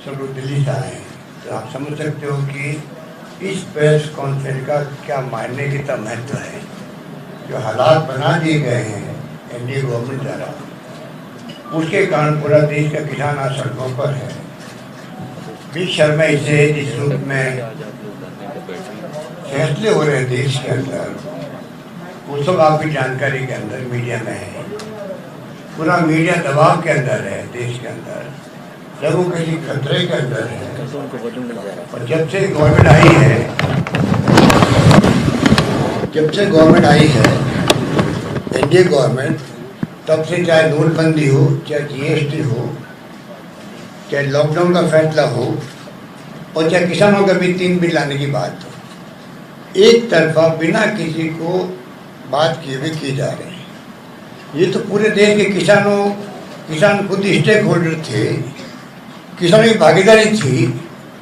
सब लोग दिल्ली से आए हैं, तो आप समझ सकते हो कि इस प्रेस कॉन्फ्रेंस का क्या मायने कितना महत्व है। जो हालात बना दिए गए हैं एनडीए गवर्नमेंट द्वारा, उसके कारण पूरा देश का किसान आज सड़कों पर है। भी शर्मा इसे जिस रूप में फैसले हो रहे हैं देश के अंदर, वो सब आपकी जानकारी के अंदर मीडिया में है। पूरा मीडिया दबाव के अंदर है, देश के अंदर लोगों के लिए खतरे के अंदर है। और जब से गवर्नमेंट आई है एनडीए गवर्नमेंट, तब से चाहे नोटबंदी हो, चाहे जीएसटी हो, चाहे लॉकडाउन का फैसला हो, और चाहे किसानों का भी 3 बिल लाने की बात हो, एक तरफा बिना किसी को बात किए हुए किए जा रहे हैं। ये तो पूरे देश के किसान खुद स्टेक होल्डर थे, किसानों की भागीदारी थी।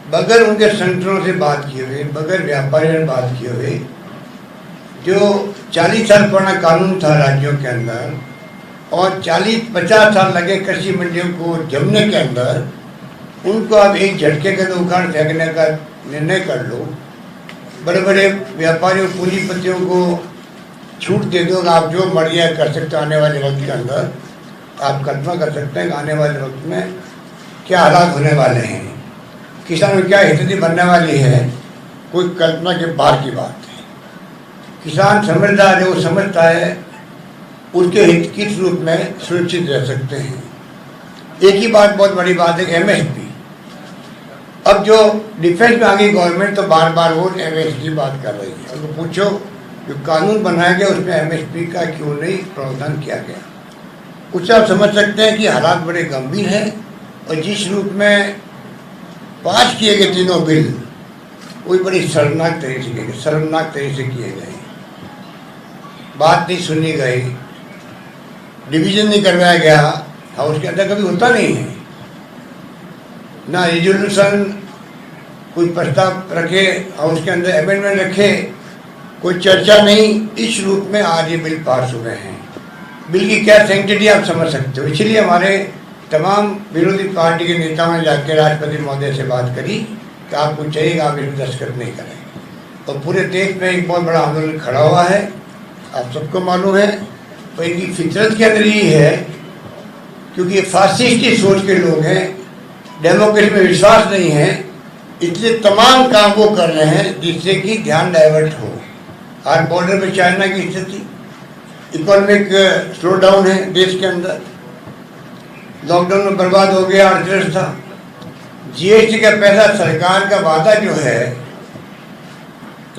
बगैर उनके संगठनों से बात किए हुए, बगैर व्यापारियों से बात किए हुए, जो 40 साल पुराना कानून था राज्यों के अंदर, और 40-50 साल लगे कृषि मंडियों को जमने के अंदर, उनको अब एक झटके के अंदर उखाड़ फेंकने का निर्णय कर लो। बड़े बड़े व्यापारियों पूंजीपतियों को छूट दे दो, आप जो मर्जियाँ कर सकते हो। आने वाले वक्त के अंदर आप कल्पना कर सकते हैं कि आने वाले वक्त में क्या हालात होने वाले हैं, किसानों की क्या स्थिति बनने वाली है, कोई कल्पना के बाहर की बात है। किसान समझदार है, वो समझता है उसके हित किस रूप में सुरक्षित रह सकते हैं। एक ही बात बहुत बड़ी बात है, एमएसपी। अब जो डिफेंस में आ गई गवर्नमेंट, तो बार बार वो एमएसपी की बात कर रही है। और पूछो जो कानून बनाया गया उसमें एमएसपी का क्यों नहीं प्रावधान किया गया। उससे आप समझ सकते हैं कि हालात बड़े गंभीर हैं। और जिस रूप में पास किए गए तीनों बिल, वो बड़ी शर्मनाक तरीके से किए गए। बात नहीं सुनी गई, डिवीजन नहीं करवाया गया, हाउस के अंदर कभी होता नहीं है ना। रिजोल्यूशन कोई प्रस्ताव रखे, हाउस के अंदर अमेंडमेंट रखे, कोई चर्चा नहीं। इस रूप में आज ये बिल पास हुए हैं। बिल की क्या सैंक्टिटी आप समझ सकते हो। इसलिए हमारे तमाम विरोधी पार्टी के नेताओं ने जाकर राष्ट्रपति महोदय से बात करी कि आपको चाहिए आप इसमें दस्तखत नहीं करें। और पूरे देश में एक बहुत बड़ा आंदोलन खड़ा हुआ है, आप सबको मालूम है। तो इनकी फितरत के अंदर ही है, क्योंकि ये फासिस्टी सोच के लोग हैं, डेमोक्रेसी में विश्वास नहीं है, इसलिए तमाम काम वो कर रहे हैं जिससे कि ध्यान डाइवर्ट हो। आज बॉर्डर पे चाइना की स्थिति, इकोनॉमिक स्लो डाउन है देश के अंदर, लॉकडाउन में बर्बाद हो गया अर्थव्यवस्था। जीएसटी का पैसा, सरकार का वादा जो है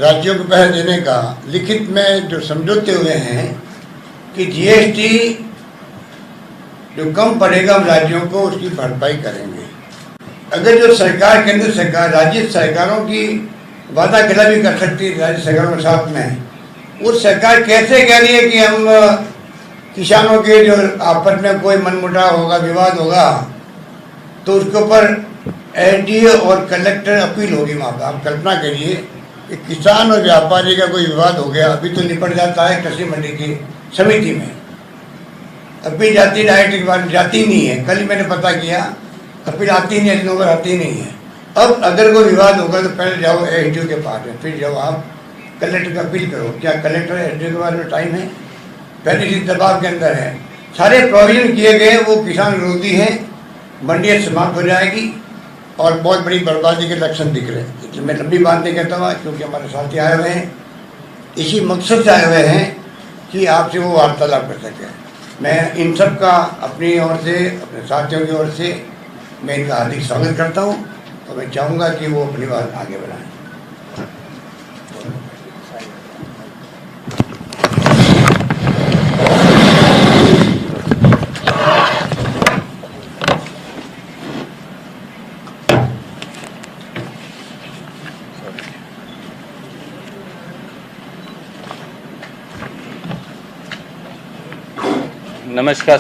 राज्यों को पैसा देने का, लिखित में जो समझौते हुए हैं कि जीएसटी जो कम पड़ेगा हम राज्यों को उसकी भरपाई करेंगे। अगर जो सरकार केंद्र सरकार राज्य सरकारों की वादा खिलाफी कर सकती है राज्य सरकारों के साथ में, वो सरकार कैसे कह रही है कि हम किसानों के जो आपस में कोई मनमुटाव होगा, विवाद होगा, तो उसके ऊपर एसडीओ और कलेक्टर अपील होगी वहाँ पर। आप कल्पना करिए कि किसान और व्यापारी का कोई विवाद हो गया, अभी तो निपट जाता है कृषि मंडी की समिति में, अपील जाती डायरेक्ट जाती नहीं है। कल ही मैंने पता किया, अपील आती नहीं है, नंबर आती नहीं है। अब अगर कोई विवाद होगा तो पहले जाओ एसडीओ के पास में, फिर जाओ आप कलेक्टर का अपील करो। क्या कलेक्टर एसडीओ के बारे में टाइम है? पहले इसी दबाव के अंदर है। सारे प्रोविजन किए गए, वो किसान विरोधी हैं। मंडियाँ समाप्त हो जाएगी और बहुत बड़ी बर्बादी के लक्षण दिख रहे हैं। इसलिए मैं लंबी बात नहीं कहता हुआ, क्योंकि हमारे साथी आए हुए हैं, इसी मकसद से आए हुए हैं कि आपसे वो वार्तालाप कर सकें। मैं इन सब का अपनी ओर से, अपने साथियों की ओर से मैं इनका हार्दिक स्वागत करता हूँ और मैं चाहूँगा कि वो अपनी बात आगे बढ़ाएं। नमस्कार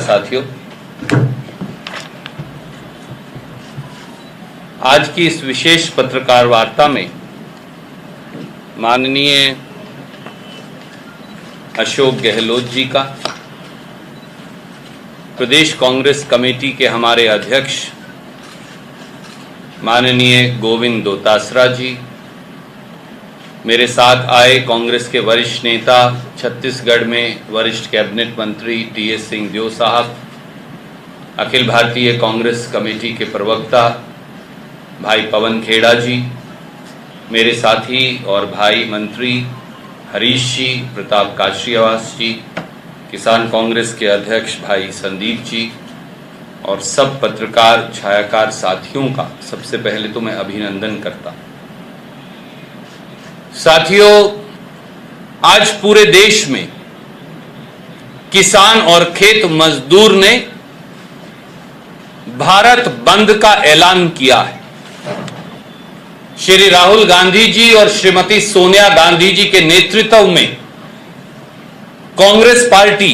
साथियों, आज की इस विशेष पत्रकार वार्ता में माननीय अशोक गहलोत जी का, प्रदेश कांग्रेस कमेटी के हमारे अध्यक्ष माननीय गोविंद दोतासरा जी, मेरे साथ आए कांग्रेस के वरिष्ठ नेता, छत्तीसगढ़ में वरिष्ठ कैबिनेट मंत्री टीएस सिंहदेव साहब, अखिल भारतीय कांग्रेस कमेटी के प्रवक्ता भाई पवन खेड़ा जी, मेरे साथी और भाई मंत्री हरीश जी, प्रताप काशियावास जी, किसान कांग्रेस के अध्यक्ष भाई संदीप जी और सब पत्रकार छायाकार साथियों का सबसे पहले तो मैं अभिनंदन करता। साथियों, आज पूरे देश में किसान और खेत मजदूर ने भारत बंद का ऐलान किया है। श्री राहुल गांधी जी और श्रीमती सोनिया गांधी जी के नेतृत्व में कांग्रेस पार्टी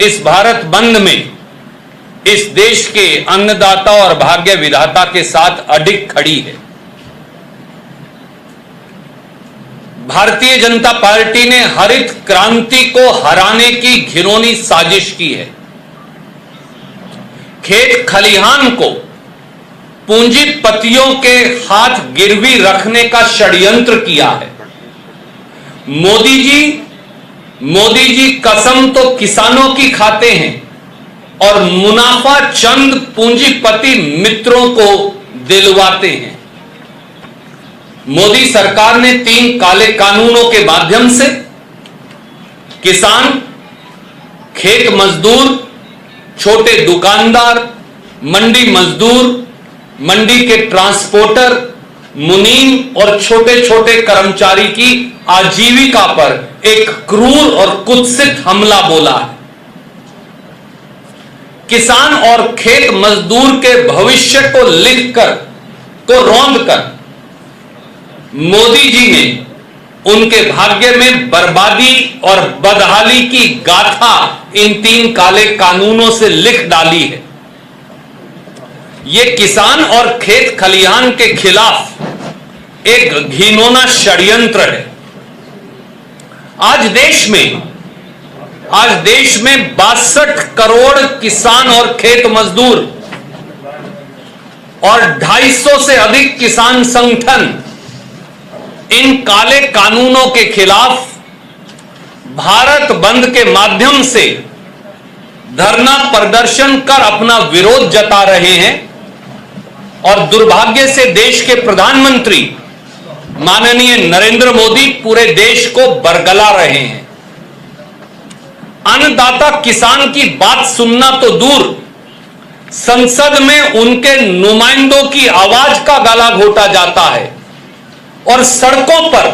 इस भारत बंद में इस देश के अन्नदाता और भाग्य विधाता के साथ अडिग खड़ी है। भारतीय जनता पार्टी ने हरित क्रांति को हराने की घिनौनी साजिश की है। खेत खलिहान को पूंजीपतियों के हाथ गिरवी रखने का षड्यंत्र किया है। मोदी जी कसम तो किसानों की खाते हैं और मुनाफा चंद पूंजीपति मित्रों को दिलवाते हैं। मोदी सरकार ने 3 काले कानूनों के माध्यम से किसान, खेत मजदूर, छोटे दुकानदार, मंडी मजदूर, मंडी के ट्रांसपोर्टर, मुनीम और छोटे छोटे कर्मचारी की आजीविका पर एक क्रूर और कुत्सित हमला बोला है। किसान और खेत मजदूर के भविष्य को रौंदकर मोदी जी ने उनके भाग्य में बर्बादी और बदहाली की गाथा इन 3 काले कानूनों से लिख डाली है। ये किसान और खेत खलिहान के खिलाफ एक घिनौना षड्यंत्र है। आज देश में 62 करोड़ किसान और खेत मजदूर और 250 से अधिक किसान संगठन इन काले कानूनों के खिलाफ भारत बंद के माध्यम से धरना प्रदर्शन कर अपना विरोध जता रहे हैं और दुर्भाग्य से देश के प्रधानमंत्री माननीय नरेंद्र मोदी पूरे देश को बरगला रहे हैं। अन्नदाता किसान की बात सुनना तो दूर, संसद में उनके नुमाइंदों की आवाज का गला घोटा जाता है और सड़कों पर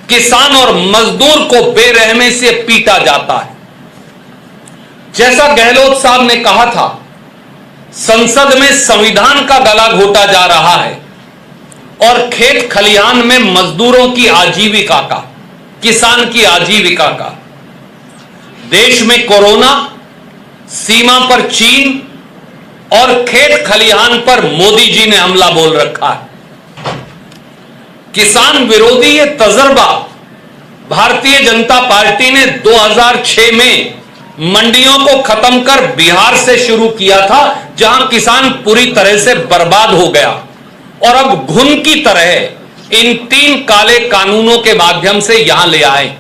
किसान और मजदूर को बेरहमी से पीटा जाता है। जैसा गहलोत साहब ने कहा था, संसद में संविधान का गला घोटा जा रहा है और खेत खलिहान में मजदूरों की आजीविका का, किसान की आजीविका का। देश में कोरोना, सीमा पर चीन और खेत खलिहान पर मोदी जी ने हमला बोल रखा है। किसान विरोधी ये तजर्बा भारतीय जनता पार्टी ने 2006 में मंडियों को खत्म कर बिहार से शुरू किया था, जहां किसान पूरी तरह से बर्बाद हो गया और अब घुन की तरह इन 3 काले कानूनों के माध्यम से यहां ले आए।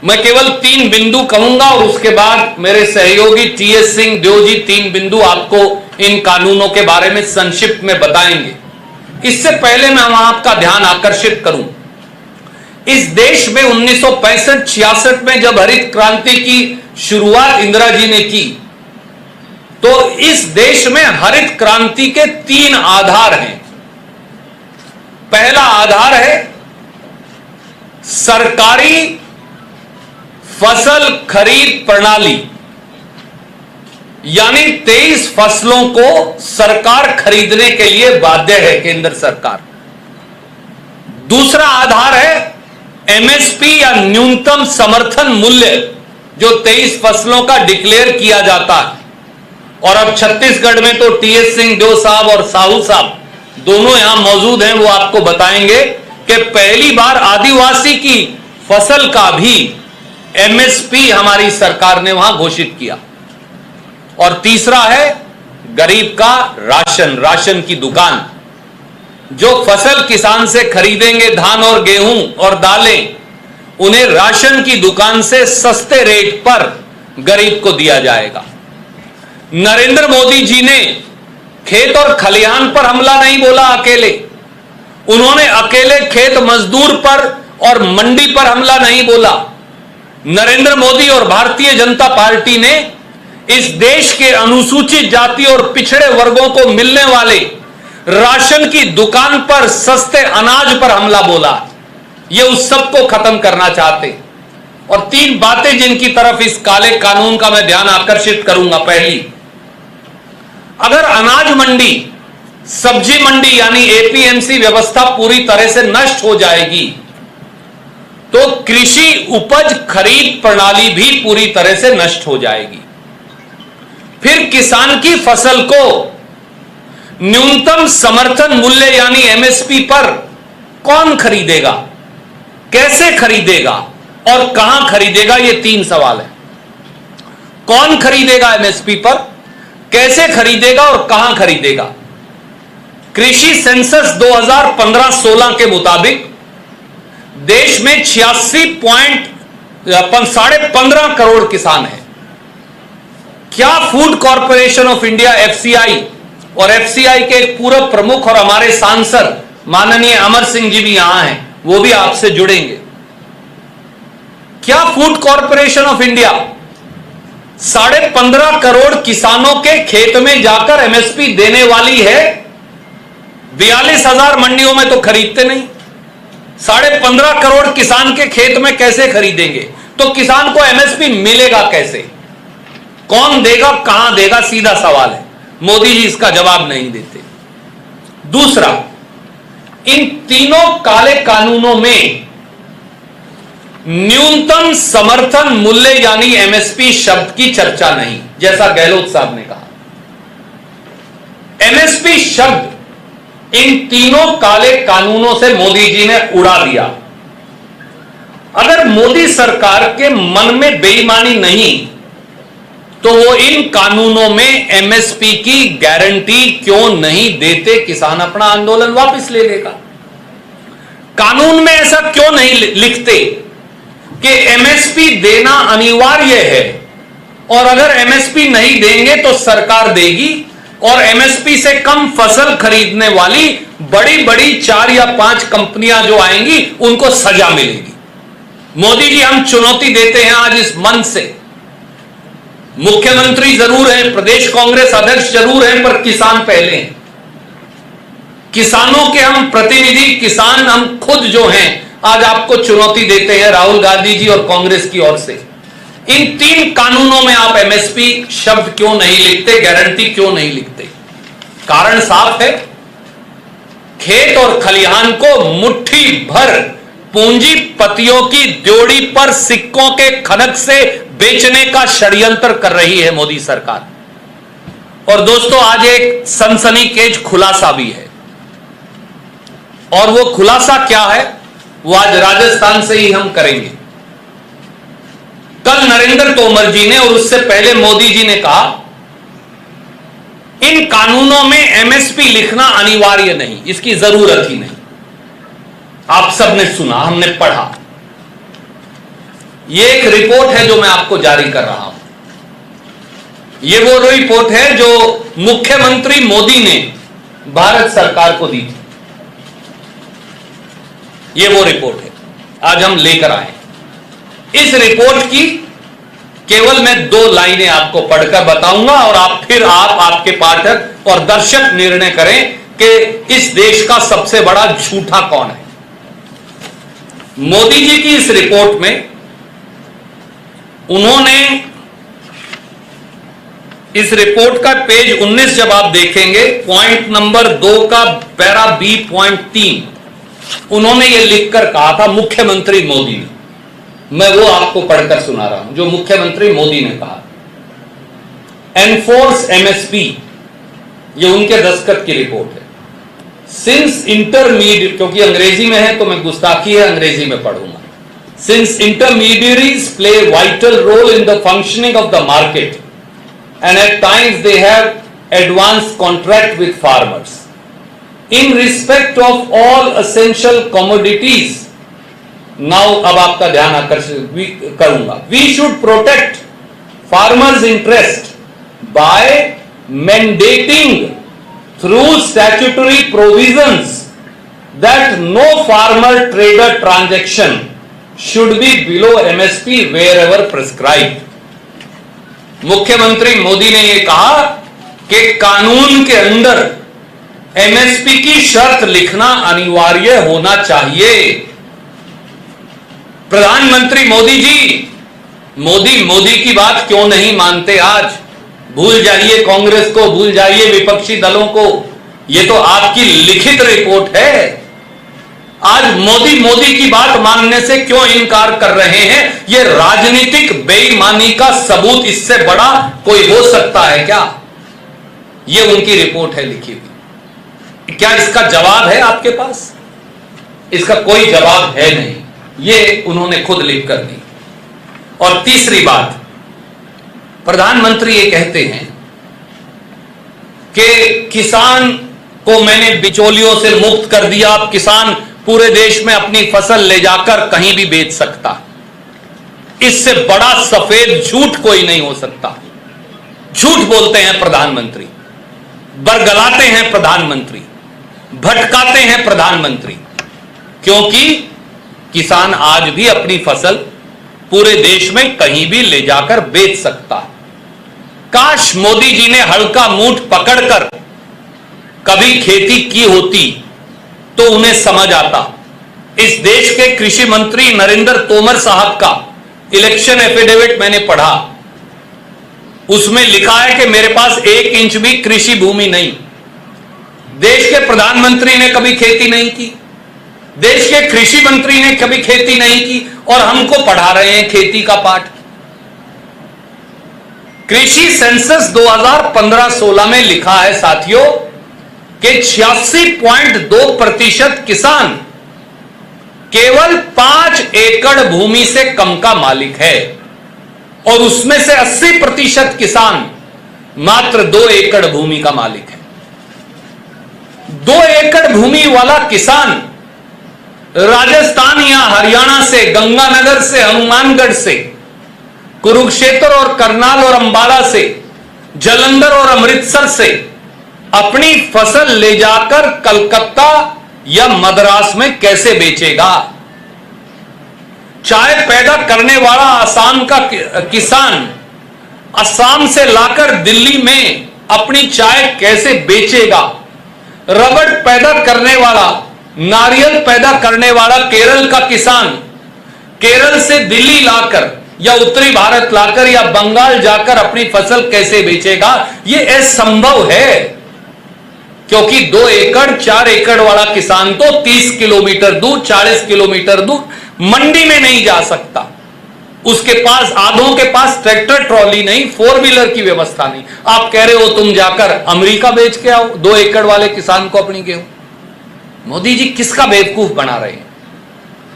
मैं केवल 3 बिंदु कहूंगा और उसके बाद मेरे सहयोगी टीएस सिंहदेव जी 3 बिंदु आपको इन कानूनों के बारे में संक्षिप्त में बताएंगे। इससे पहले मैं आपका ध्यान आकर्षित करूं, इस देश में 1965-66 में जब हरित क्रांति की शुरुआत इंदिरा जी ने की, तो इस देश में हरित क्रांति के 3 आधार हैं। पहला आधार है सरकारी फसल खरीद प्रणाली, यानी 23 फसलों को सरकार खरीदने के लिए बाध्य है केंद्र सरकार। दूसरा आधार है एमएसपी या न्यूनतम समर्थन मूल्य, जो 23 फसलों का डिक्लेयर किया जाता है। और अब छत्तीसगढ़ में तो टीएस सिंहदेव साहब और साहू साहब दोनों यहां मौजूद हैं, वो आपको बताएंगे कि पहली बार आदिवासी की फसल का भी एमएसपी हमारी सरकार ने वहां घोषित किया। और तीसरा है गरीब का राशन की दुकान। जो फसल किसान से खरीदेंगे धान और गेहूं और दालें, उन्हें राशन की दुकान से सस्ते रेट पर गरीब को दिया जाएगा। नरेंद्र मोदी जी ने खेत और खलिहान पर हमला नहीं बोला अकेले, उन्होंने अकेले खेत मजदूर पर और मंडी पर हमला नहीं बोला। नरेंद्र मोदी और भारतीय जनता पार्टी ने इस देश के अनुसूचित जाति और पिछड़े वर्गों को मिलने वाले राशन की दुकान पर सस्ते अनाज पर हमला बोला। ये उस सब को खत्म करना चाहते। और तीन बातें जिनकी तरफ इस काले कानून का मैं ध्यान आकर्षित करूंगा। पहली, अगर अनाज मंडी, सब्जी मंडी यानी एपीएमसी व्यवस्था पूरी तरह से नष्ट हो जाएगी तो कृषि उपज खरीद प्रणाली भी पूरी तरह से नष्ट हो जाएगी। फिर किसान की फसल को न्यूनतम समर्थन मूल्य यानी एमएसपी पर कौन खरीदेगा, कैसे खरीदेगा और कहां खरीदेगा? ये तीन सवाल है। कौन खरीदेगा एमएसपी पर, कैसे खरीदेगा और कहां खरीदेगा? कृषि सेंसस 2015-16 के मुताबिक देश में 86.15 करोड़ किसान हैं। क्या food corporation of India FCI और एफसीआई के एक पूर्व प्रमुख और हमारे सांसद माननीय अमर सिंह जी भी यहां हैं, वो भी आपसे जुड़ेंगे। क्या food corporation of India 15.5 crore किसानों के खेत में जाकर एमएसपी देने वाली है? 42,000 मंडियों में तो खरीदते नहीं। 15.5 करोड़ किसान के खेत में कैसे खरीदेंगे? तो किसान को एमएसपी मिलेगा कैसे, कौन देगा, कहां देगा? सीधा सवाल है। मोदी जी इसका जवाब नहीं देते। दूसरा, इन तीनों काले कानूनों में न्यूनतम समर्थन मूल्य यानी एमएसपी शब्द की चर्चा नहीं, जैसा गहलोत साहब ने कहा। एमएसपी शब्द इन तीनों काले कानूनों से मोदी जी ने उड़ा दिया। अगर मोदी सरकार के मन में बेईमानी नहीं तो वो इन कानूनों में एमएसपी की गारंटी क्यों नहीं देते? किसान अपना आंदोलन वापस ले लेगा। कानून में ऐसा क्यों नहीं लिखते कि एमएसपी देना अनिवार्य है और अगर एमएसपी नहीं देंगे तो सरकार देगी और एमएसपी से कम फसल खरीदने वाली बड़ी बड़ी 4 या 5 कंपनियां जो आएंगी उनको सजा मिलेगी। मोदी जी, हम चुनौती देते हैं आज इस मंच से। मुख्यमंत्री जरूर हैं, प्रदेश कांग्रेस अध्यक्ष जरूर हैं, पर किसान पहले हैं। किसानों के हम प्रतिनिधि, किसान हम खुद जो हैं, आज आपको चुनौती देते हैं राहुल गांधी जी और कांग्रेस की ओर से। इन तीन कानूनों में आप एमएसपी शब्द क्यों नहीं लिखते, गारंटी क्यों नहीं लिखते? कारण साफ है, खेत और खलिहान को मुट्ठी भर पूंजीपतियों की ड्योढ़ी पर सिक्कों के खनक से बेचने का षड्यंत्र कर रही है मोदी सरकार। और दोस्तों, आज एक सनसनीखेज खुलासा भी है और वो खुलासा क्या है वो आज राजस्थान से ही हम करेंगे। कल नरेंद्र तोमर जी ने और उससे पहले मोदी जी ने कहा इन कानूनों में एमएसपी लिखना अनिवार्य नहीं, इसकी जरूरत ही नहीं। आप सबने सुना, हमने पढ़ा। यह एक रिपोर्ट है जो मैं आपको जारी कर रहा हूं। यह वो रिपोर्ट है जो मुख्यमंत्री मोदी ने भारत सरकार को दी थी। यह वो रिपोर्ट है आज हम लेकर आए। इस रिपोर्ट की केवल मैं 2 लाइनें आपको पढ़कर बताऊंगा और आपके पाठक और दर्शक निर्णय करें कि इस देश का सबसे बड़ा झूठा कौन है। मोदी जी की इस रिपोर्ट में उन्होंने इस रिपोर्ट का पेज 19 जब आप देखेंगे, पॉइंट नंबर 2 का पैरा बी पॉइंट 3, उन्होंने यह लिखकर कहा था मुख्यमंत्री मोदी ने। मैं वो आपको पढ़कर सुना रहा हूं जो मुख्यमंत्री मोदी ने कहा। एनफोर्स एमएसपी, ये उनके दस्तखत की रिपोर्ट है। सिंस इंटरमीडिएट, क्योंकि अंग्रेजी में है तो मैं गुस्ताखी है अंग्रेजी में पढ़ूंगा। Since intermediaries play vital role in the functioning of the market, and at times they have advance contract with farmers. In respect of all essential commodities, now अब आपका ध्यान आकर्षित करूंगा, we should protect farmers' interest by mandating through statutory provisions that no farmer trader transaction should be below MSP wherever prescribed. मुख्यमंत्री मोदी ने यह कहा कि कानून के अंदर एमएसपी की शर्त लिखना अनिवार्य होना चाहिए। प्रधानमंत्री मोदी जी, मोदी की बात क्यों नहीं मानते आज? भूल जाइए कांग्रेस को, भूल जाइए विपक्षी दलों को, यह तो आपकी लिखित रिपोर्ट है। आज मोदी की बात मानने से क्यों इनकार कर रहे हैं? यह राजनीतिक बेईमानी का सबूत इससे बड़ा कोई हो सकता है क्या? यह उनकी रिपोर्ट है लिखी हुई। क्या इसका जवाब है आपके पास? इसका कोई जवाब है नहीं, यह उन्होंने खुद लिख कर दी। और तीसरी बात, प्रधानमंत्री ये कहते हैं कि किसान को मैंने बिचौलियों से मुक्त कर दिया, अब किसान पूरे देश में अपनी फसल ले जाकर कहीं भी बेच सकता। इससे बड़ा सफेद झूठ कोई नहीं हो सकता। झूठ बोलते हैं प्रधानमंत्री, बरगलाते हैं प्रधानमंत्री, भटकाते हैं प्रधानमंत्री, क्योंकि किसान आज भी अपनी फसल पूरे देश में कहीं भी ले जाकर बेच सकता है। काश मोदी जी ने हल्का मूठ पकड़कर कभी खेती की होती तो उन्हें समझ आता। इस देश के कृषि मंत्री नरेंद्र तोमर साहब का इलेक्शन एफिडेविट मैंने पढ़ा, उसमें लिखा है कि मेरे पास 1 इंच भी कृषि भूमि नहीं। देश के प्रधानमंत्री ने कभी खेती नहीं की, देश के कृषि मंत्री ने कभी खेती नहीं की, और हमको पढ़ा रहे हैं खेती का पाठ। कृषि सेंसस 2015-16 में लिखा है साथियों कि 86.2% किसान केवल 5 एकड़ भूमि से कम का मालिक है, और उसमें से 80% किसान मात्र 2 एकड़ भूमि का मालिक है। 2 एकड़ भूमि वाला किसान राजस्थान या हरियाणा से, गंगानगर से, हनुमानगढ़ से, कुरुक्षेत्र और करनाल और अंबाला से, जालंधर और अमृतसर से अपनी फसल ले जाकर कलकत्ता या मद्रास में कैसे बेचेगा? चाय पैदा करने वाला असम का किसान असम से लाकर दिल्ली में अपनी चाय कैसे बेचेगा? रबड़ पैदा करने वाला, नारियल पैदा करने वाला केरल का किसान केरल से दिल्ली लाकर या उत्तरी भारत लाकर या बंगाल जाकर अपनी फसल कैसे बेचेगा? यह असंभव है, क्योंकि 2 एकड़ 4 एकड़ वाला किसान तो 30 किलोमीटर दूर, 40 किलोमीटर दूर मंडी में नहीं जा सकता। उसके पास, आधों के पास ट्रैक्टर ट्रॉली नहीं, 4 व्हीलर की व्यवस्था नहीं। आप कह रहे हो तुम जाकर अमेरिका बेच के आओ 2 एकड़ वाले किसान को अपनी गेहूं। मोदी जी किसका बेवकूफ बना रहे हैं?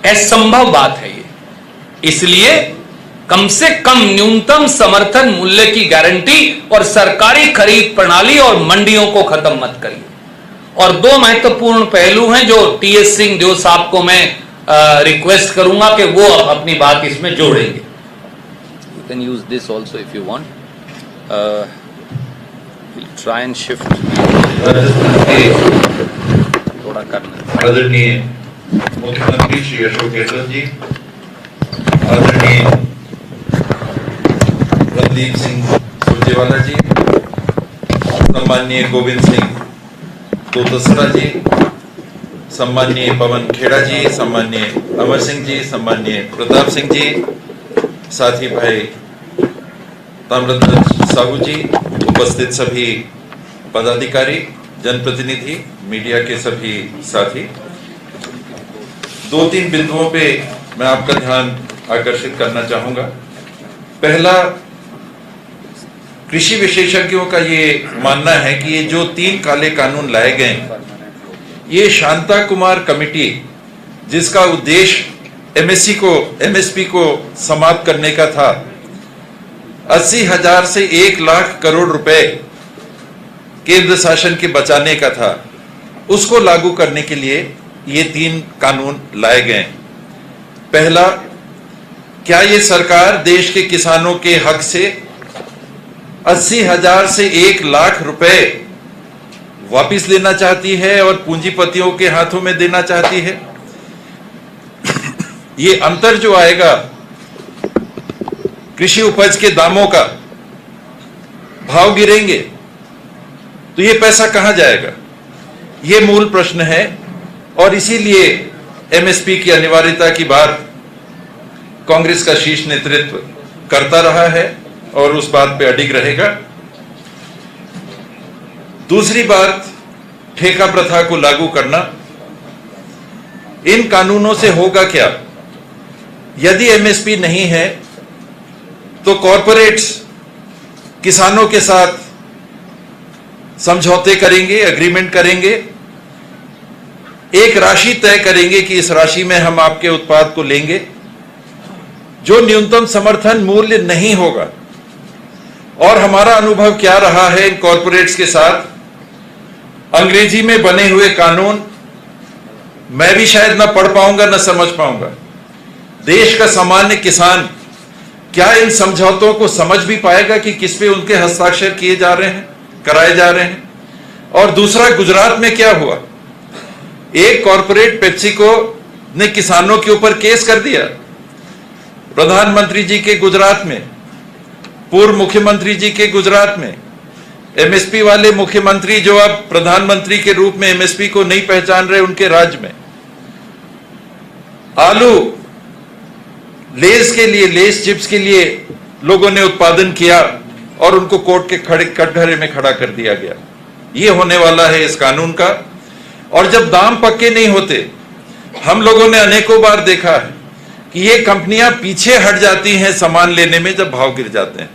असंभव बात है ये। इसलिए कम से कम न्यूनतम समर्थन मूल्य की गारंटी और सरकारी खरीद प्रणाली और मंडियों को खत्म मत करिए। और 2 महत्वपूर्ण पहलू हैं जो टीएस सिंह देव साहब को मैं रिक्वेस्ट करूंगा कि वो अपनी बात इसमें जोड़ेंगे। You can use this also if you want. Try and shift थोड़ा करना। आदरणीय मुख्यमंत्री श्री अशोक गहलोत जी, आदरणीय रणदीप सिंह सुरजेवाला जी, सम्माननीय गोविंद सिंह तोतसरा जी, सम्माननीय पवन खेड़ा जी, सम्माननीय अमर सिंह जी, सम्माननीय प्रताप सिंह जी, साथी भाई ताम्रध्वज साहू जी, उपस्थित सभी पदाधिकारी, जनप्रतिनिधि, मीडिया के सभी साथी, 2-3 बिंदुओं पे मैं आपका ध्यान आकर्षित करना चाहूंगा। पहला, कृषि विशेषज्ञों का ये मानना है कि ये जो 3 काले कानून लाए गए, ये शांता कुमार कमेटी, जिसका उद्देश्य एमएसपी को समाप्त करने का था, 80,000 से 1 लाख करोड़ रुपए केंद्र शासन के बचाने का था, उसको लागू करने के लिए ये 3 कानून लाए गए। पहला, क्या ये सरकार देश के किसानों के हक से 80,000 से 1 लाख रुपए वापिस लेना चाहती है और पूंजीपतियों के हाथों में देना चाहती है? ये अंतर जो आएगा कृषि उपज के दामों का, भाव गिरेंगे तो ये पैसा कहां जाएगा? ये मूल प्रश्न है और इसीलिए एमएसपी की अनिवार्यता की बात कांग्रेस का शीर्ष नेतृत्व करता रहा है और उस बात पे अडिग रहेगा। दूसरी बात, ठेका प्रथा को लागू करना। इन कानूनों से होगा क्या? यदि एमएसपी नहीं है तो कॉरपोरेट्स किसानों के साथ समझौते करेंगे, एग्रीमेंट करेंगे, एक राशि तय करेंगे कि इस राशि में हम आपके उत्पाद को लेंगे, जो न्यूनतम समर्थन मूल्य नहीं होगा। और हमारा अनुभव क्या रहा है इन कॉरपोरेट्स के साथ? अंग्रेजी में बने हुए कानून मैं भी शायद ना पढ़ पाऊंगा ना समझ पाऊंगा। देश का सामान्य किसान क्या इन समझौतों को समझ भी पाएगा कि किस पे उनके हस्ताक्षर किए जा रहे हैं, कराए जा रहे हैं? और दूसरा, गुजरात में क्या हुआ? एक कॉरपोरेट पेप्सिको ने किसानों के ऊपर केस कर दिया। प्रधानमंत्री जी के गुजरात में, पूर्व मुख्यमंत्री जी के गुजरात में, एमएसपी वाले मुख्यमंत्री जो अब प्रधानमंत्री के रूप में एमएसपी को नहीं पहचान रहे, उनके राज्य में आलू लेस के लिए, लेस चिप्स के लिए लोगों ने उत्पादन किया और उनको कोर्ट के कटघरे में खड़ा कर दिया गया। ये होने वाला है इस कानून का। और जब दाम पक्के नहीं होते, हम लोगों ने अनेकों बार देखा है कि ये कंपनियां पीछे हट जाती हैं सामान लेने में जब भाव गिर जाते हैं।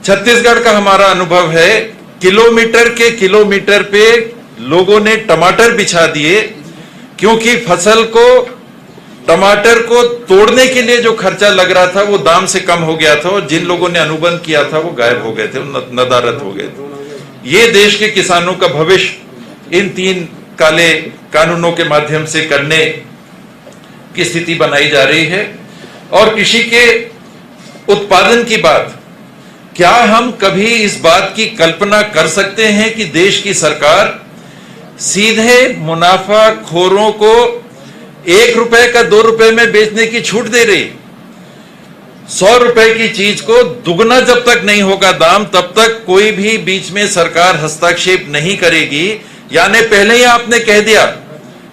छत्तीसगढ़ का हमारा अनुभव है, किलोमीटर के किलोमीटर पे लोगों ने टमाटर बिछा दिए, क्योंकि फसल को, टमाटर को तोड़ने के लिए जो खर्चा लग रहा था वो दाम से कम हो गया था और जिन लोगों ने अनुबंध किया था वो गायब हो गए थे, नदारद हो गए थे। ये देश के किसानों का भविष्य इन 3 काले कानूनों के माध्यम से करने की स्थिति बनाई जा रही है। और कृषि के उत्पादन की बात, क्या हम कभी इस बात की कल्पना कर सकते हैं कि देश की सरकार सीधे मुनाफाखोरों को 1 रुपए का 2 रुपए में बेचने की छूट दे रही? 100 रुपए की चीज को दुगना जब तक नहीं होगा दाम, तब तक कोई भी बीच में सरकार हस्तक्षेप नहीं करेगी। यानी पहले ही आपने कह दिया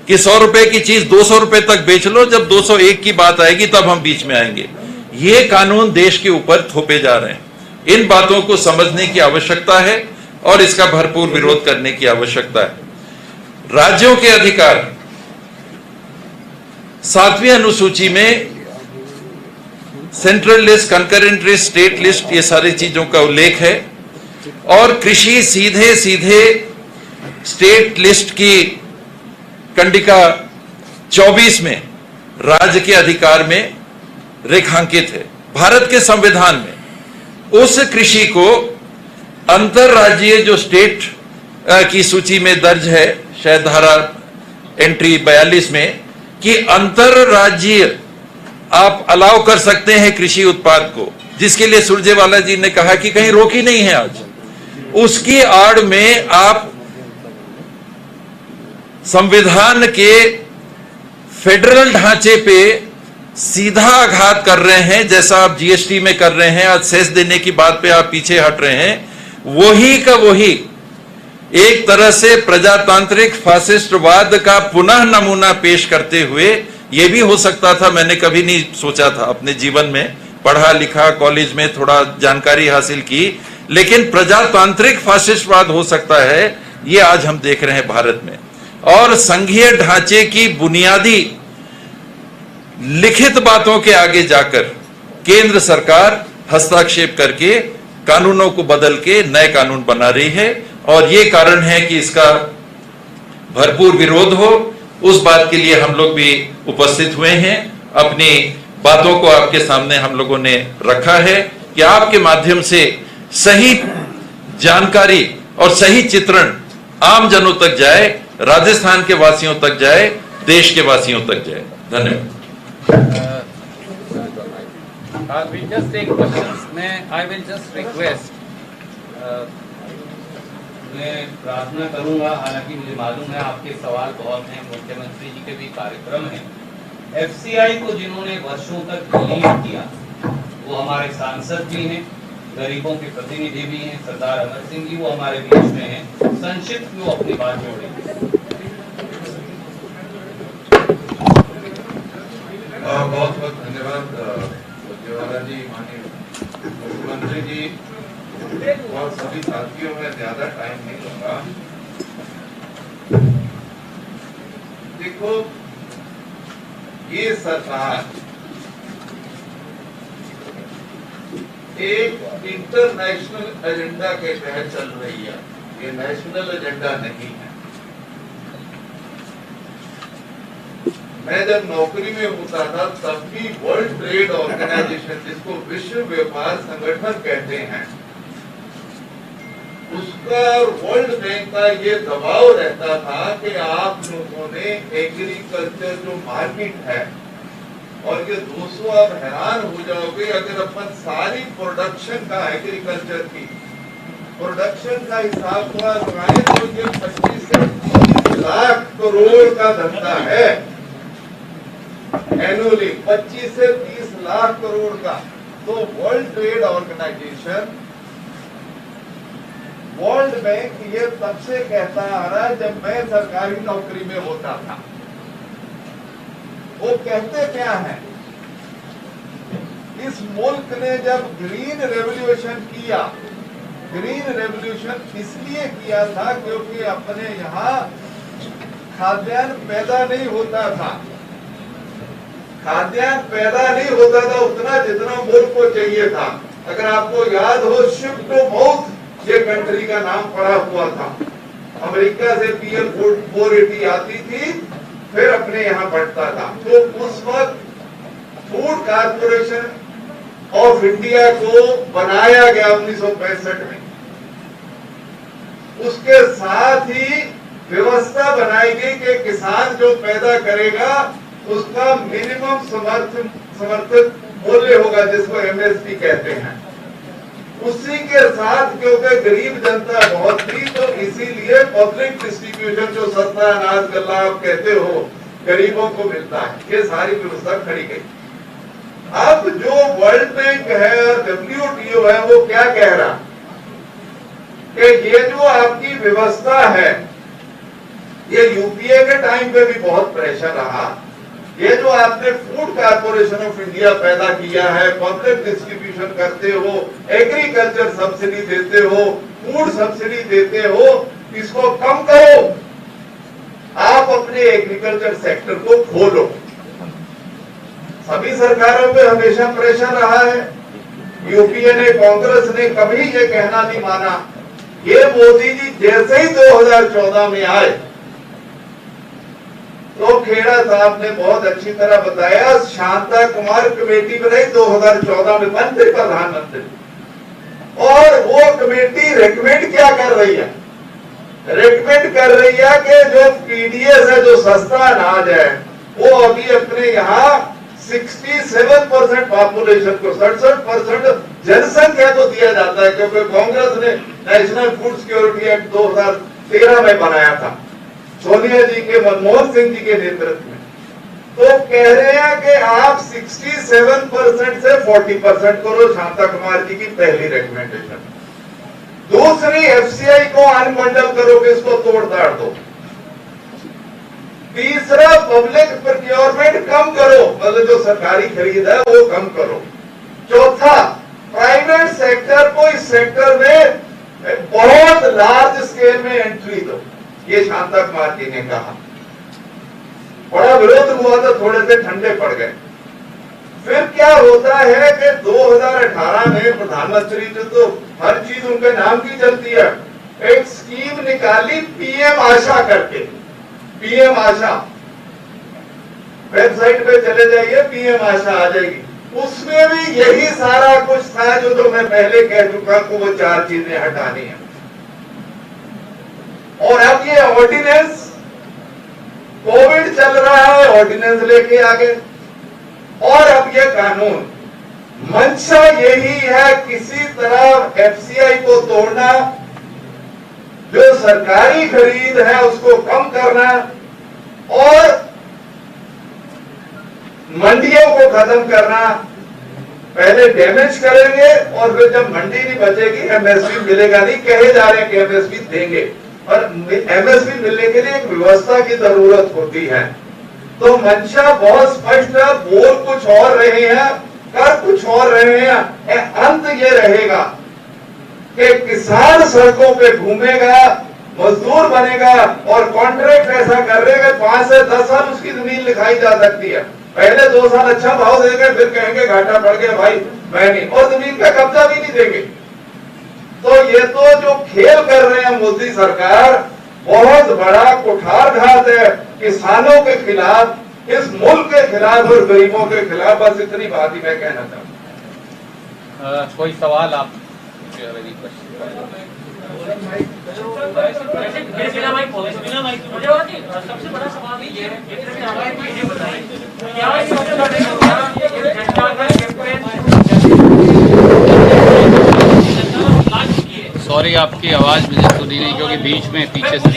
कि 100 रुपए की चीज 200 रुपए तक बेच लो, जब 201 की बात आएगी तब हम बीच में आएंगे। ये कानून देश के ऊपर थोपे जा रहे हैं। इन बातों को समझने की आवश्यकता है और इसका भरपूर विरोध करने की आवश्यकता है। राज्यों के अधिकार 7वीं अनुसूची में central list, concurrent list, state list, ये सारी चीजों का उल्लेख है। और कृषि सीधे सीधे स्टेट लिस्ट की कंडिका 24 में राज्य के अधिकार में रेखांकित है। भारत के संविधान में उस कृषि को अंतरराज्यीय, जो स्टेट की सूची में दर्ज है, शायद धारा एंट्री 42 में, कि अंतरराज्यीय आप अलाउ कर सकते हैं कृषि उत्पाद को, जिसके लिए सुरजेवाला जी ने कहा कि कहीं रोक ही नहीं है आज। उसकी आड़ में आप संविधान के फेडरल ढांचे पे सीधा आघात कर रहे हैं, जैसा आप जीएसटी में कर रहे हैं, आज सेस देने की बात पे आप पीछे हट रहे हैं। वही का वही एक तरह से प्रजातांत्रिक फासिस्टवाद का पुनः नमूना पेश करते हुए, यह भी हो सकता था, मैंने कभी नहीं सोचा था अपने जीवन में, पढ़ा लिखा, कॉलेज में थोड़ा जानकारी हासिल की, लेकिन प्रजातांत्रिक फासिस्टवाद हो सकता है, ये आज हम देख रहे हैं भारत में। और संघीय ढांचे की बुनियादी लिखित बातों के आगे जाकर केंद्र सरकार हस्तक्षेप करके कानूनों को बदल के नए कानून बना रही है, और ये कारण है कि इसका भरपूर विरोध हो। उस बात के लिए हम लोग भी उपस्थित हुए हैं, अपनी बातों को आपके सामने हम लोगों ने रखा है। कि आपके माध्यम से सही जानकारी और सही चित्रण आम जनों तक जाए, राजस्थान के वासियों तक जाए, देश के वासियों तक जाए। धन्यवाद। We just take questions. I will just request. मैं प्रार्थना करूंगा, हालांकि मुझे मालूम है आपके सवाल बहुत हैं, मुख्यमंत्री जी के भी कार्यक्रम हैं। एफसीआई को जिन्होंने वर्षों तक लीड किया वो हमारे सांसद भी हैं, गरीबों के प्रतिनिधि भी हैं, सरदार अमर सिंह जी वो हमारे बीच में हैं। संक्षिप्त में वो अपनी बात जोड़ेंगे। बहुत बहुत धन्यवाद सुरजेवाला जी, माननीय मुख्यमंत्री जी और सभी साथियों। में ज्यादा टाइम नहीं लूंगा। देखो, ये सरकार एक इंटरनेशनल एजेंडा के तहत चल रही है, ये नेशनल एजेंडा नहीं है। मैं जब नौकरी में होता था तब भी वर्ल्ड ट्रेड ऑर्गेनाइजेशन, जिसको विश्व व्यापार संगठन कहते हैं, उसका वर्ल्ड बैंक का ये दबाव रहता था कि आप लोगों ने एग्रीकल्चर जो मार्केट है, और ये दोस्तों आप हैरान हो जाओगे अगर अपन सारी प्रोडक्शन का, एग्रीकल्चर की प्रोडक्शन का हिसाब थोड़ा लगाए तो ये 25 से 30 लाख करोड़ का धंधा है एनुअली, 25 से 30 लाख करोड़ का। तो world trade organisation, world bank ये तब से कहता आ रहा है जब मैं सरकारी नौकरी में होता था। वो कहते क्या है, इस मुल्क ने जब ग्रीन रेवोल्यूशन किया, ग्रीन रेवोल्यूशन इसलिए किया था क्योंकि अपने यहाँ खाद्यान्न पैदा नहीं होता था, खाद्यान्न पैदा नहीं होता था उतना जितना मुल्क को चाहिए था। अगर आपको याद हो, शिप टू माउथ ये कंट्री का नाम पड़ा हुआ था। अमेरिका से पीएल 480 आती थी, फिर अपने यहाँ बढ़ता था। तो उस वक्त फूड कारपोरेशन ऑफ इंडिया को बनाया गया 1965 में। उसके साथ ही व्यवस्था बनाई गई कि किसान जो पैदा करेगा उसका मिनिमम समर्थित मूल्य होगा, जिसको एमएसपी कहते हैं। उसी के साथ क्योंकि गरीब जनता बहुत थी तो इसीलिए पब्लिक डिस्ट्रीब्यूशन, जो सस्ता अनाज गल्ला आप कहते हो, गरीबों को मिलता है, ये सारी व्यवस्था खड़ी गई। अब जो वर्ल्ड बैंक है और डब्ल्यूटीओ है वो क्या कह रहा कि ये जो आपकी व्यवस्था है, ये यूपीए के टाइम पे भी बहुत प्रेशर रहा। ये जो आपने फूड कारपोरेशन ऑफ इंडिया पैदा किया है, पब्लिक डिस्ट्रीब्यूशन करते हो, एग्रीकल्चर सब्सिडी देते हो, फूड सब्सिडी देते हो, इसको कम करो। आप अपने एग्रीकल्चर सेक्टर को खोलो। सभी सरकारों पे हमेशा प्रेशर रहा है। यूपीए ने, कांग्रेस ने कभी ये कहना नहीं माना। ये मोदी जी जैसे ही 2014 में आए तो खेड़ा साहब ने बहुत अच्छी तरह बताया, शांता कुमार कमेटी बनाई 2014 में, मंत्री प्रधानमंत्री, और वो कमेटी रेकमेंड क्या कर रही है, रेकमेंड कर रही है कि जो पीडीएस है, जो सस्ता अनाज है, वो अभी अपने यहाँ 67% पॉपुलेशन को, 67% जनसंख्या को दिया जाता है, क्योंकि कांग्रेस ने नेशनल फूड सिक्योरिटी एक्ट 2013 में बनाया था, सोनिया जी के, मनमोहन सिंह जी के नेतृत्व में। तो कह रहे हैं कि आप 67% से 40% करो, शांता कुमार जी की पहली रिकमेंडेशन। दूसरी, एफसीआई को अनबंडल करो कि इसको तोड़ ताड़ दो। तीसरा, पब्लिक प्रोक्योरमेंट कम करो, मतलब जो सरकारी खरीद है वो कम करो। चौथा, प्राइवेट सेक्टर को इस सेक्टर में बहुत लार्ज स्केल में एंट्री दो। ये शांता कुमार जी ने कहा। बड़ा विरोध हुआ तो थोड़े से ठंडे पड़ गए। फिर क्या होता है कि 2018 में प्रधानमंत्री जी तो हर चीज उनके नाम की चलती है, एक स्कीम निकाली पीएम आशा करके। पीएम आशा, वेबसाइट पे चले जाइए, पीएम आशा आ जाएगी। उसमें भी यही सारा कुछ था जो मैं पहले कह चुका कि वो 4 चीजें हटानी है। और अब ये ऑर्डिनेंस, कोविड चल रहा है, ऑर्डिनेंस लेके आ गए, और अब ये कानून, मंशा यही है किसी तरह एफसीआई को तोड़ना, जो सरकारी खरीद है उसको कम करना और मंडियों को खत्म करना। पहले डैमेज करेंगे और फिर जब मंडी नहीं बचेगी, एमएसपी मिलेगा नहीं, कहे जा रहे हैं कि एमएसपी देंगे, और एमएसपी मिलने के लिए एक व्यवस्था की जरूरत होती है। तो मंशा बहुत स्पष्ट है, बोल कुछ और रहे हैं, कर कुछ और रहे हैं। अंत ये रहेगा कि किसान सड़कों पे घूमेगा, मजदूर बनेगा और कॉन्ट्रैक्ट ऐसा कर रहे हैं 5 से 10 साल उसकी जमीन लिखाई जा सकती है। पहले 2 साल अच्छा भाव देंगे, फिर कहेंगे घाटा पड़ गया भाई मैं नहीं, और जमीन का कब्जा भी नहीं देंगे। तो ये तो जो खेल कर रहे हैं मोदी सरकार, बहुत बड़ा कुठारघात है किसानों के खिलाफ, इस मुल्क के खिलाफ और गरीबों के खिलाफ। बस इतनी बात ही मैं कहना चाहता हूँ। कोई सवाल आप सबसे बड़ा सवाल ये है कि सॉरी आपकी आवाज मुझे सुनी नहीं क्योंकि बीच में पीछे से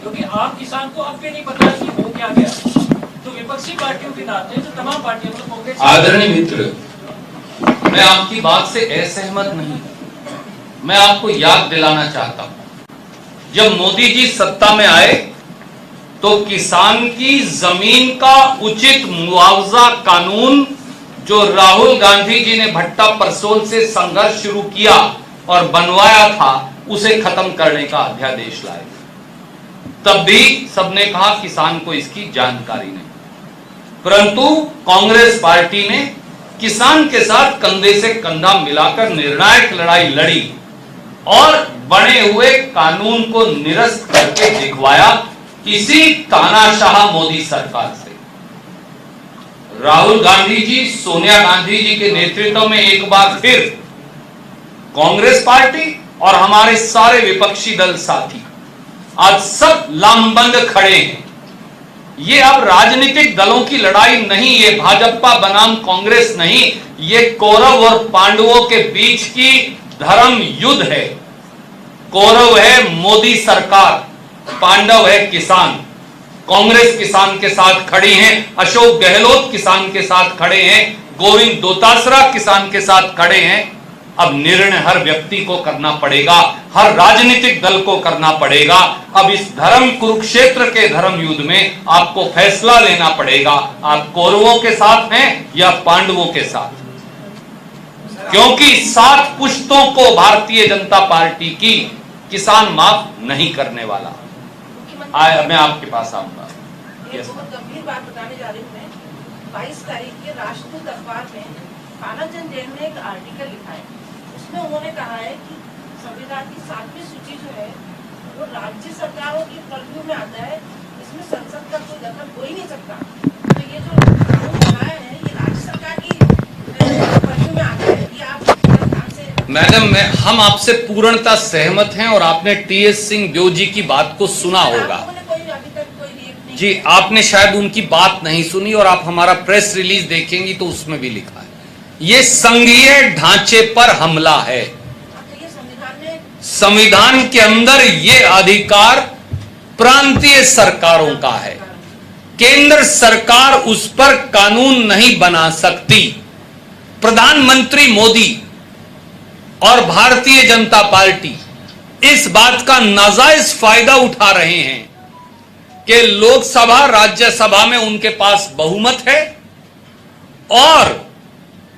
क्योंकि आप किसान को अब भी नहीं पता कि हो क्या गया, तो विपक्षी पार्टियों के नाते जो तमाम पार्टियों को कांग्रेस। आदरणीय मित्र, मैं आपकी बात से असहमत नहीं, मैं आपको याद दिलाना चाहता हूं, जब मोदी जी सत्ता में आए तो किसान की जमीन का उचित मुआवजा कानून जो राहुल गांधी जी ने भट्टा परसोल से संघर्ष शुरू किया और बनवाया था, उसे खत्म करने का अध्यादेश लाए। तब भी सबने कहा किसान को इसकी जानकारी नहीं, परंतु कांग्रेस पार्टी ने किसान के साथ कंधे से कंधा मिलाकर निर्णायक लड़ाई लड़ी और बने हुए कानून को निरस्त करके दिखवाया किसी तानाशाह मोदी सरकार से। राहुल गांधी जी, सोनिया गांधी जी के नेतृत्व में एक बार फिर कांग्रेस पार्टी और हमारे सारे विपक्षी दल साथी आज सब लामबंद खड़े हैं। ये अब राजनीतिक दलों की लड़ाई नहीं, ये भाजपा बनाम कांग्रेस नहीं, ये कौरव और पांडवों के बीच की धर्म युद्ध है। कौरव है मोदी सरकार, पांडव है किसान। कांग्रेस किसान के साथ खड़ी है, अशोक गहलोत किसान के साथ खड़े हैं, गोविंद दोतासरा किसान के साथ खड़े हैं। अब निर्णय हर व्यक्ति को करना पड़ेगा, हर राजनीतिक दल को करना पड़ेगा। अब इस धर्म कुरुक्षेत्र के धर्म युद्ध में आपको फैसला लेना पड़ेगा, आप कौरवों के साथ हैं या पांडवों के साथ, क्योंकि 7 पुश्तों को भारतीय जनता पार्टी की किसान माफ नहीं करने वाला। मैं आपके पास आऊंगा। बहुत गंभीर बात बताने जा रही हूँ मैं। 22 तारीख के राष्ट्रदूत अखबार में कानाचंद जैन ने एक आर्टिकल लिखा है, उसमें उन्होंने कहा है कि संविधान की 7वीं सूची जो है वो राज्य सरकारों की पर्व्यू में आता है, इसमें संसद का कोई दखल हो ही नहीं सकता। तो ये जो कानून बनाया है ये राज्य सरकार की पर्व्यू में आता है। ये आप ध्यान से। मैडम, हम आपसे पूर्णतः सहमत हैं और आपने टीएस सिंह ब्यो जी की बात को सुना होगा। जी, आपने शायद उनकी बात नहीं सुनी और आप हमारा प्रेस रिलीज देखेंगी तो उसमें भी लिखा है ये संघीय ढांचे पर हमला है। संविधान के अंदर ये अधिकार प्रांतीय सरकारों का है, केंद्र सरकार उस पर कानून नहीं बना सकती। प्रधानमंत्री मोदी और भारतीय जनता पार्टी इस बात का नाजायज फायदा उठा रहे हैं कि लोकसभा राज्यसभा में उनके पास बहुमत है और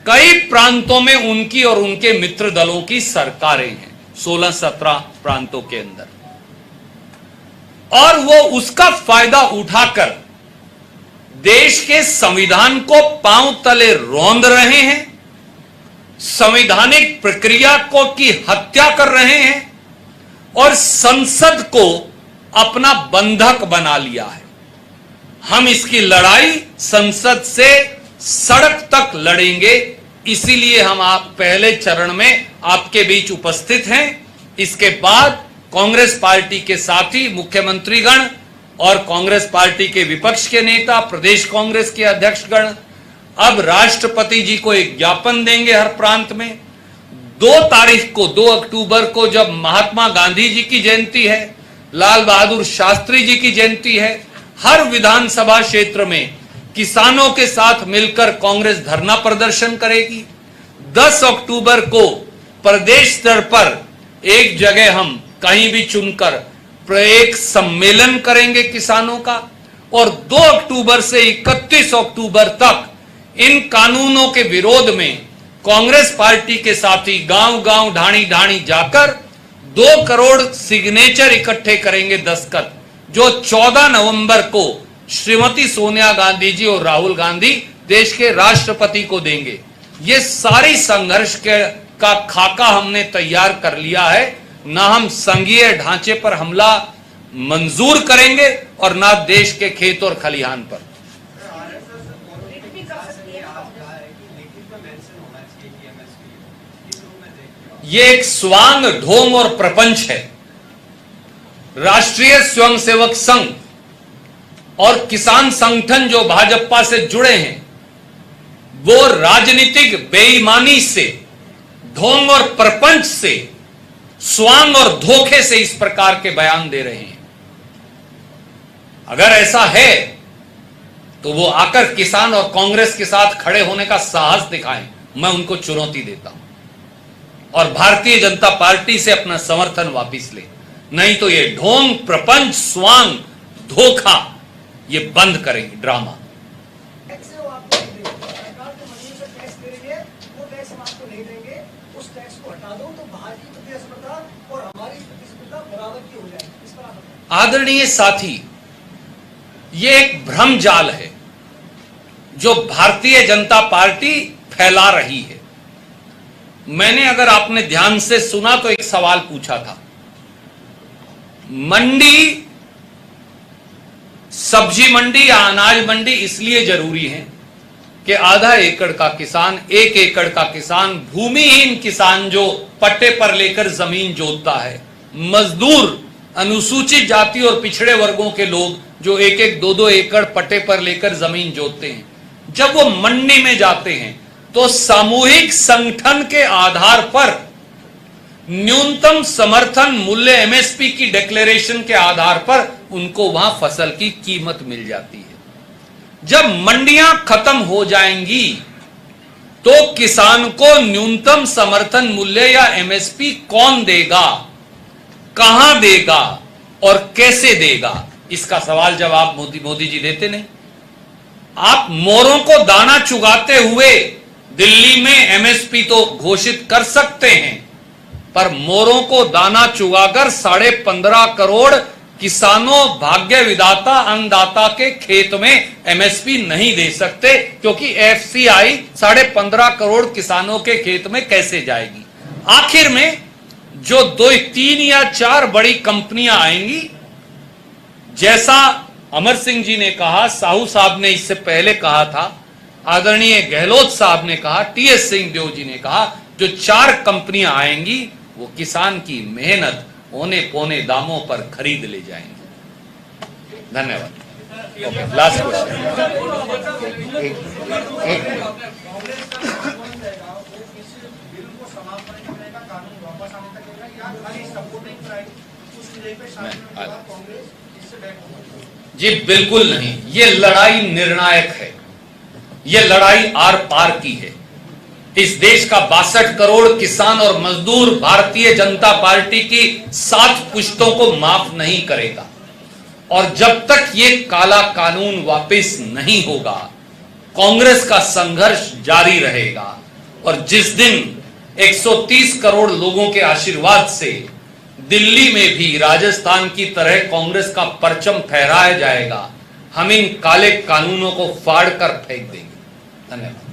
कई प्रांतों में उनकी और उनके मित्र दलों की सरकारें हैं, 16-17 प्रांतों के अंदर, और वो उसका फायदा उठाकर देश के संविधान को पांव तले रौंद रहे हैं, संवैधानिक प्रक्रिया को की हत्या कर रहे हैं और संसद को अपना बंधक बना लिया है। हम इसकी लड़ाई संसद से सड़क तक लड़ेंगे, इसीलिए हम आप पहले चरण में आपके बीच उपस्थित हैं। इसके बाद कांग्रेस पार्टी के साथी मुख्यमंत्रीगण और कांग्रेस पार्टी के विपक्ष के नेता, प्रदेश कांग्रेस के अध्यक्षगण अब राष्ट्रपति जी को एक ज्ञापन देंगे हर प्रांत में। 2 तारीख को 2 अक्टूबर को जब महात्मा गांधी जी की जयंती है, लाल बहादुर शास्त्री जी की जयंती है, हर विधानसभा क्षेत्र में किसानों के साथ मिलकर कांग्रेस धरना प्रदर्शन करेगी। 10 अक्टूबर को प्रदेश स्तर पर एक जगह हम कहीं भी चुनकर एक सम्मेलन करेंगे किसानों का, और 2 अक्टूबर से 31 अक्टूबर तक इन कानूनों के विरोध में कांग्रेस पार्टी के साथी गांव गांव ढाणी ढाणी जाकर 2 करोड़ सिग्नेचर इकट्ठे करेंगे, दस्तखत, जो 14 नवंबर को श्रीमती सोनिया गांधी जी और राहुल गांधी देश के राष्ट्रपति को देंगे। ये सारी संघर्ष का खाका हमने तैयार कर लिया है। ना हम संघीय ढांचे पर हमला मंजूर करेंगे और ना देश के खेत और खलिहान पर। ये एक स्वांग, ढोंग और प्रपंच है। राष्ट्रीय स्वयंसेवक संघ और किसान संगठन जो भाजपा से जुड़े हैं, वो राजनीतिक बेईमानी से, ढोंग और प्रपंच से, स्वांग और धोखे से इस प्रकार के बयान दे रहे हैं। अगर ऐसा है तो वो आकर किसान और कांग्रेस के साथ खड़े होने का साहस दिखाएं, मैं उनको चुनौती देता हूं, और भारतीय जनता पार्टी से अपना समर्थन वापस ले। नहीं तो ये ढोंग, प्रपंच, स्वांग, धोखा ये बंद करेंगे ड्रामा। आदरणीय साथी, ये एक भ्रम जाल है जो भारतीय जनता पार्टी फैला रही है। मैंने, अगर आपने ध्यान से सुना तो एक सवाल पूछा था, मंडी, सब्जी मंडी या अनाज मंडी इसलिए जरूरी है कि आधा एकड़ का किसान, 1 एकड़ का किसान, भूमिहीन किसान जो पट्टे पर लेकर जमीन जोतता है, मजदूर, अनुसूचित जाति और पिछड़े वर्गों के लोग जो 1-1, 2-2 एकड़ पट्टे पर लेकर जमीन जोतते हैं, जब वो मंडी में जाते हैं तो सामूहिक संगठन के आधार पर न्यूनतम समर्थन मूल्य एमएसपी की डिक्लेरेशन के आधार पर उनको वहां फसल की कीमत मिल जाती है। जब मंडियां खत्म हो जाएंगी तो किसान को न्यूनतम समर्थन मूल्य या एमएसपी कौन देगा, कहां देगा और कैसे देगा, इसका सवाल जवाब मोदी जी देते नहीं। आप मोरों को दाना चुगाते हुए दिल्ली में एमएसपी तो घोषित कर सकते हैं, पर मोरों को दाना चुगाकर 15.5 करोड़ किसानों, भाग्य विधाता, अन्नदाता के खेत में एमएसपी नहीं दे सकते, क्योंकि एफसीआई 15.5 करोड़ किसानों के खेत में कैसे जाएगी। आखिर में जो 2, 3 या 4 बड़ी कंपनियां आएंगी, जैसा अमर सिंह जी ने कहा, साहू साहब ने इससे पहले कहा था, आदरणीय गहलोत साहब ने कहा, टीएस सिंहदेव जी ने कहा, जो 4 कंपनियां आएंगी वो किसान की मेहनत औने पौने दामों पर खरीद ले जाएंगे। धन्यवाद। Okay, last question. जी बिल्कुल नहीं, ये लड़ाई निर्णायक है, ये लड़ाई आर पार की है। इस देश का 62 करोड़ किसान और मजदूर भारतीय जनता पार्टी की 7 पुश्तों को माफ नहीं करेगा, और जब तक ये काला कानून वापस नहीं होगा, कांग्रेस का संघर्ष जारी रहेगा। और जिस दिन 130 करोड़ लोगों के आशीर्वाद से दिल्ली में भी राजस्थान की तरह कांग्रेस का परचम फहराया जाएगा, हम इन काले कानूनों को फाड़ कर फेंक देंगे। धन्यवाद।